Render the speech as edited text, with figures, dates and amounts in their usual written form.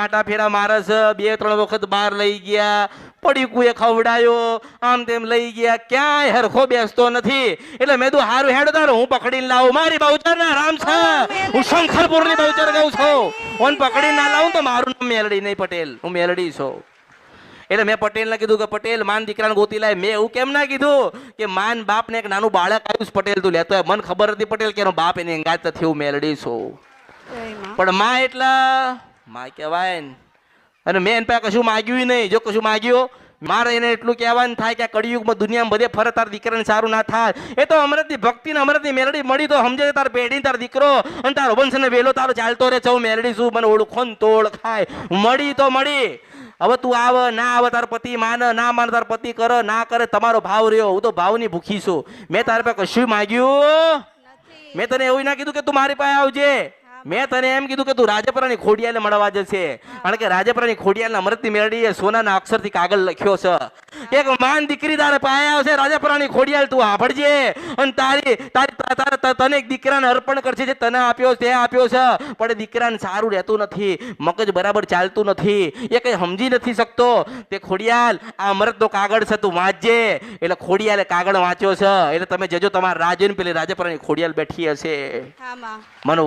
આટા ફેરા મારે છે, 2-3 વખત બહાર લઈ ગયા, પડીકુએ ખવડાયો, આમ તેમ લઈ ગયા, ક્યાંય હરખો બેસતો નથી. એટલે મેં કીધું હારું હેડ તારું હું પકડીને લાવું. મારી બહુચર ના રામ છે, હું શંખરપુર ની બહુચર કહું છું. ઓન પકડીને ના લાવું તો મારું નામ મેલડી નહીં પટેલ, હું મેલડી છું. એટલે મેં પટેલને કીધું કે પટેલ માન દીકરાને ગોતી લાય. મેં એવું કેમ ના કીધું કે માન બાપ ને એક નાનું બાળક આવ્યું પટેલ તું લેતો. મને ખબર હતી પટેલ કે એનો બાપ એની અંગાત નથી, હું મેલડી છું. પણ માં એટલા માં કહેવાય ને. અને મેં એના પાસે કશું માગ્યું નહીં. જો કશું માગ્યું મારે એને એટલું કહેવાનું થાય કે આ કળિયુગમાં દુનિયામાં બધે ફરે તાર દીકરાને સારું ના થાય. એ તો અમૃતની ભક્તિ ને અમૃતની મેલડી મળી તો સમજે તાર પેઢી તાર દીકરો અને તારો વંશ ને વેલો તારો ચાલતો રહે. ચૌ મેલડી શું મને ઓળખો ને તો ઓળખાય. મળી તો મળી. હવે તું આવ ના આવે તાર પતિ માન ના માન તાર પતિ કરે ના કરે તમારો ભાવ રહ્યો. હું તો ભાવની ભૂખી છું. મેં તારા પાસે કશું માગ્યું. મેં તને એવું ના કીધું કે તું મારી પાસે આવજે. મેં તને એમ કીધું કે તું રાજપરાની ખોડિયાલને મળવા જશે. કારણ કે રાજપરાની ખોડિયાલના અમૃતની મેળડીએ સોનાના અક્ષરથી કાગળ લખ્યો છે. એક માન દીકરી તારે પાસે આવશે રાજપરાની ખોડિયાલ તું સાંભળજે. અને તને એક દીકરાને અર્પણ કરશે જે તને આપ્યો તે આપ્યો છે. પણ દીકરાને સારું રહેતું નથી, મગજ બરાબર ચાલતું નથી, એ કઈ સમજી નથી શકતો. તે ખોડિયાલ આ અમૃતનો કાગળ છે તું વાંચજે. એટલે ખોડિયાલે કાગળ વાંચ્યો છે. એટલે તમે જજો તમારા રાજન પેલી રાજપરાની ખોડિયાલ બેઠી હશે. મને